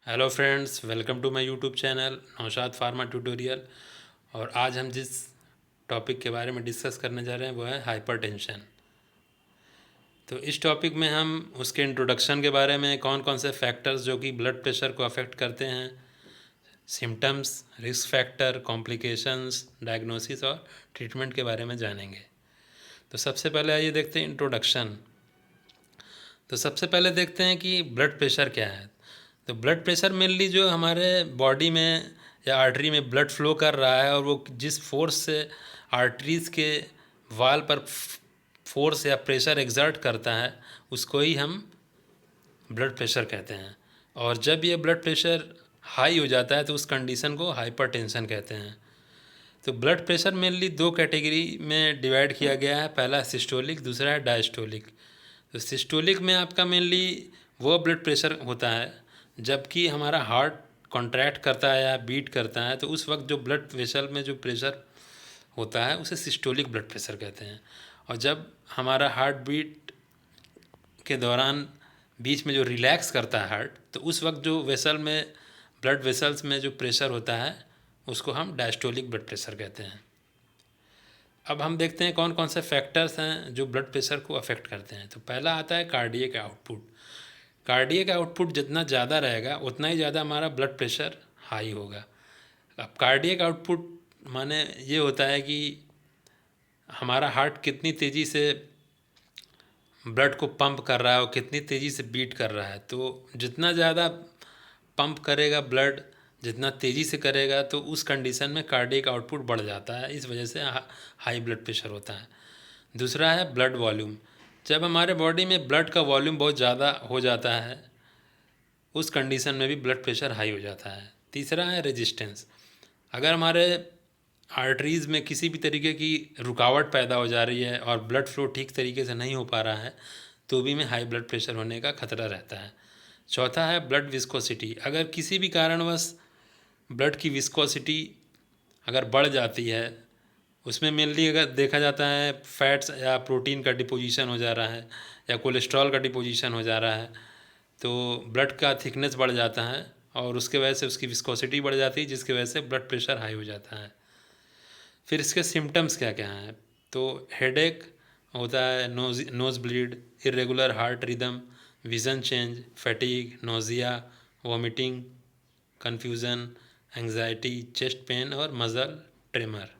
Hello friends, welcome to my YouTube channel Naushad pharma tutorial. और आज हम जिस टॉपिक के बारे में डिस्कस करने जा रहे हैं वो है हाइपरटेंशन। तो इस टॉपिक में हम उसके इंट्रोडक्शन के बारे में, कौन कौन से फैक्टर्स जो कि ब्लड प्रेशर को अफेक्ट करते हैं, symptoms, risk factor, complications, diagnosis और ट्रीटमेंट के बारे में जानेंगे। तो सबसे पहले आइए देखते हैं इंट्रोडक्शन। तो सबसे पहले देखते हैं कि ब्लड प्रेशर क्या है। तो ब्लड प्रेशर मेनली जो हमारे बॉडी में या आर्टरी में ब्लड फ्लो कर रहा है और वो जिस फोर्स से आर्टरीज़ के वाल पर फोर्स या प्रेशर एग्जर्ट करता है उसको ही हम ब्लड प्रेशर कहते हैं। और जब ये ब्लड प्रेशर हाई हो जाता है तो उस कंडीशन को हाइपरटेंशन कहते हैं। तो ब्लड प्रेशर मेनली दो कैटेगरी में डिवाइड किया गया है, पहला सिस्टोलिक, दूसरा है डायस्टोलिक। तो सिस्टोलिक में आपका मेनली वो ब्लड प्रेशर होता है जबकि हमारा हार्ट कॉन्ट्रैक्ट करता है या बीट करता है, तो उस वक्त जो ब्लड वेसल में जो प्रेशर होता है उसे सिस्टोलिक ब्लड प्रेशर कहते हैं। और जब हमारा हार्ट बीट के दौरान बीच में जो रिलैक्स करता है हार्ट, तो उस वक्त जो वेसल में ब्लड वेसल्स में जो प्रेशर होता है उसको हम डायस्टोलिक ब्लड प्रेशर कहते हैं। अब हम देखते हैं कौन कौन से फैक्टर्स हैं जो ब्लड प्रेशर को अफेक्ट करते हैं। तो पहला आता है कार्डियक आउटपुट। कार्डियक आउटपुट जितना ज़्यादा रहेगा उतना ही ज़्यादा हमारा ब्लड प्रेशर हाई होगा। अब कार्डियक आउटपुट माने ये होता है कि हमारा हार्ट कितनी तेज़ी से ब्लड को पंप कर रहा है और कितनी तेज़ी से बीट कर रहा है। तो जितना ज़्यादा पंप करेगा ब्लड, जितना तेज़ी से करेगा, तो उस कंडीशन में कार्डियक आउटपुट बढ़ जाता है, इस वजह से हाई ब्लड प्रेशर होता है। दूसरा है ब्लड वॉल्यूम। जब हमारे बॉडी में ब्लड का वॉल्यूम बहुत ज़्यादा हो जाता है उस कंडीशन में भी ब्लड प्रेशर हाई हो जाता है। तीसरा है रेजिस्टेंस। अगर हमारे आर्टरीज़ में किसी भी तरीके की रुकावट पैदा हो जा रही है और ब्लड फ्लो ठीक तरीके से नहीं हो पा रहा है तो भी में हाई ब्लड प्रेशर होने का खतरा रहता है। चौथा है ब्लड विस्कोसिटी। अगर किसी भी कारणवश ब्लड की विस्कोसिटी अगर बढ़ जाती है, उसमें मेनली अगर देखा जाता है फैट्स या प्रोटीन का डिपोजिशन हो जा रहा है या कोलेस्ट्रॉल का डिपोजिशन हो जा रहा है, तो ब्लड का थिकनेस बढ़ जाता है और उसके वजह से उसकी विस्कोसिटी बढ़ जाती है, जिसकी वजह से ब्लड प्रेशर हाई हो जाता है। फिर इसके सिम्टम्स क्या क्या हैं। तो हेडेक होता है, nose bleed, irregular heart rhythm, vision change, fatigue, nausea, vomiting, confusion, anxiety, chest pain और मसल ट्रेमर।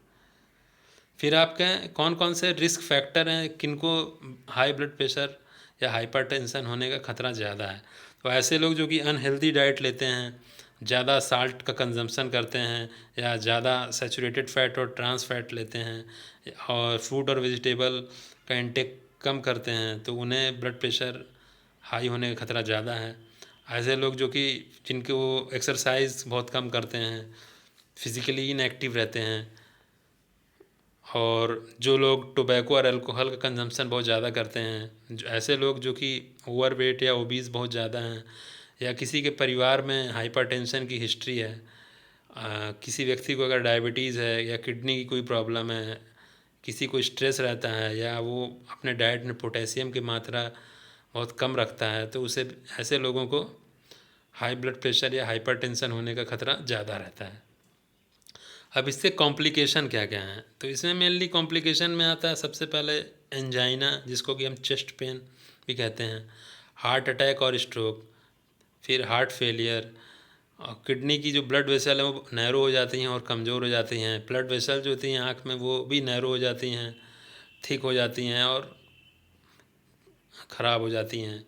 फिर आपके कौन कौन से रिस्क फैक्टर हैं किनको हाई ब्लड प्रेशर या हाइपरटेंशन होने का खतरा ज़्यादा है। तो ऐसे लोग जो कि अनहेल्दी डाइट लेते हैं, ज़्यादा साल्ट का कंजम्पशन करते हैं या ज़्यादा सैचुरेटेड फैट और ट्रांस फैट लेते हैं और फ्रूट और वेजिटेबल का इंटेक कम करते हैं, तो उन्हें ब्लड प्रेशर हाई होने का खतरा ज़्यादा है। ऐसे लोग जो कि जिनको एक्सरसाइज बहुत कम करते हैं, फिज़िकली इनएक्टिव रहते हैं, और जो लोग टोबैको और अल्कोहल का कंजम्पशन बहुत ज़्यादा करते हैं, ऐसे लोग जो कि ओवर वेट या ओबीज बहुत ज़्यादा हैं, या किसी के परिवार में हाइपरटेंशन की हिस्ट्री है, किसी व्यक्ति को अगर डायबिटीज़ है या किडनी की कोई प्रॉब्लम है, किसी को स्ट्रेस रहता है या वो अपने डाइट में पोटेशियम की मात्रा बहुत कम रखता है, तो उसे ऐसे लोगों को हाई ब्लड प्रेशर या हाइपरटेंशन होने का खतरा ज़्यादा रहता है। अब इससे कॉम्प्लिकेशन क्या क्या हैं। तो इसमें मेनली कॉम्प्लिकेशन में आता है सबसे पहले एंजाइना, जिसको कि हम चेस्ट पेन भी कहते हैं, हार्ट अटैक और स्ट्रोक, फिर हार्ट फेलियर, और किडनी की जो ब्लड वेसल है वो नैरो हो जाती हैं और कमज़ोर हो जाती हैं। ब्लड वेसल जो होती हैं आँख में वो भी नैरो हो जाती हैं, थिक हो जाती हैं और ख़राब हो जाती हैं।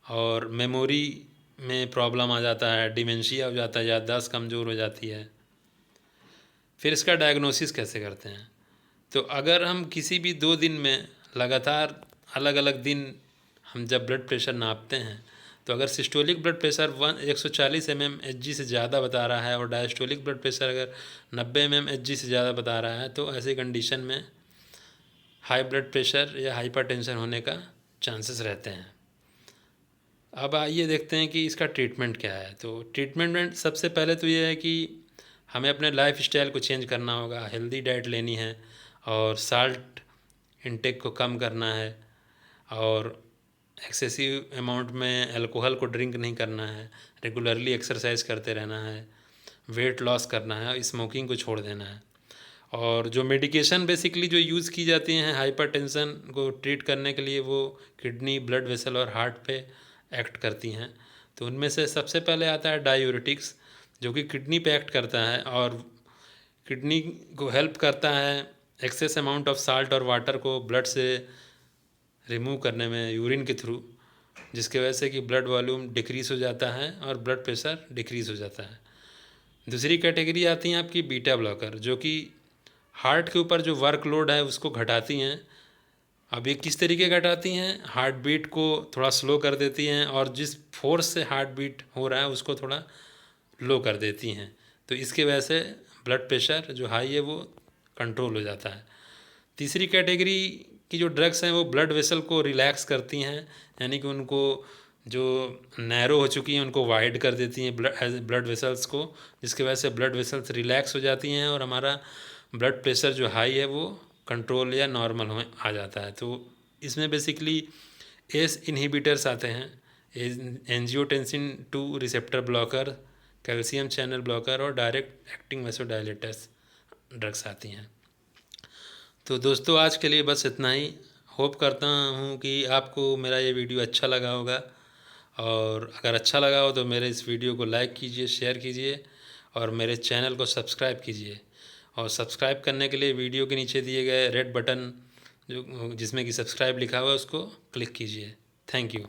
और मेमोरी में प्रॉब्लम आ जाता है, डिमेंशिया हो जाता है, याददाश्त कमज़ोर हो जाती है। फिर इसका डायग्नोसिस कैसे करते हैं। तो अगर हम किसी भी 2 दिन में लगातार अलग अलग दिन हम जब ब्लड प्रेशर नापते हैं, तो अगर सिस्टोलिक ब्लड प्रेशर 140 mmHg से ज़्यादा बता रहा है और डायस्टोलिक ब्लड प्रेशर अगर 90 mmHg से ज़्यादा बता रहा है, तो ऐसे कंडीशन में हाई ब्लड प्रेशर या हाइपरटेंशन होने का चांसेस रहते हैं। अब आइए देखते हैं कि इसका ट्रीटमेंट क्या है। तो ट्रीटमेंट में सबसे पहले तो ये है कि हमें अपने लाइफ स्टाइल को चेंज करना होगा, हेल्दी डाइट लेनी है और साल्ट इंटेक को कम करना है, और एक्सेसिव अमाउंट में अल्कोहल को ड्रिंक नहीं करना है, रेगुलरली एक्सरसाइज करते रहना है, वेट लॉस करना है, स्मोकिंग को छोड़ देना है। और जो मेडिकेशन बेसिकली जो यूज़ की जाती हैं हाइपरटेंशन को ट्रीट करने के लिए, वो किडनी, ब्लड वेसल और हार्ट पे एक्ट करती हैं। तो उनमें से सबसे पहले आता है डायूरेटिक्स, जो कि किडनी पे एक्ट करता है और किडनी को हेल्प करता है एक्सेस अमाउंट ऑफ साल्ट और वाटर को ब्लड से रिमूव करने में यूरिन के थ्रू, जिसके वजह से कि ब्लड वॉल्यूम डिक्रीज़ हो जाता है और ब्लड प्रेशर डिक्रीज़ हो जाता है। दूसरी कैटेगरी आती हैं आपकी बीटा ब्लॉकर, जो कि हार्ट के ऊपर जो वर्कलोड है उसको घटाती हैं। अब ये किस तरीके घटाती हैं? हार्ट बीट को थोड़ा स्लो कर देती हैं और जिस फोर्स से हार्ट बीट हो रहा है उसको थोड़ा लो कर देती हैं। तो इसके वजह से ब्लड प्रेशर जो हाई है वो कंट्रोल हो जाता है। तीसरी कैटेगरी की जो ड्रग्स हैं वो ब्लड वेसल को रिलैक्स करती हैं, यानी कि उनको जो नैरो हो चुकी हैं उनको वाइड कर देती हैं ब्लड वेसल्स को, जिसकी वजह से ब्लड वेसल्स रिलैक्स हो जाती हैं और हमारा ब्लड प्रेशर जो हाई है वो कंट्रोल या नॉर्मल में आ जाता है। तो इसमें बेसिकली एस इनहिबिटर्स आते हैं, angiotensin 2 receptor blocker, calcium channel blocker और डायरेक्ट एक्टिंग वैसोडाइलेटर्स ड्रग्स आती हैं। तो दोस्तों आज के लिए बस इतना ही। होप करता हूँ कि आपको मेरा ये वीडियो अच्छा लगा होगा, और अगर अच्छा लगा हो तो मेरे इस वीडियो को लाइक कीजिए, शेयर कीजिए और मेरे चैनल को सब्सक्राइब कीजिए। और सब्सक्राइब करने के लिए वीडियो के नीचे दिए गए रेड बटन जो जिसमें कि सब्सक्राइब लिखा हुआ है उसको क्लिक कीजिए। Thank you.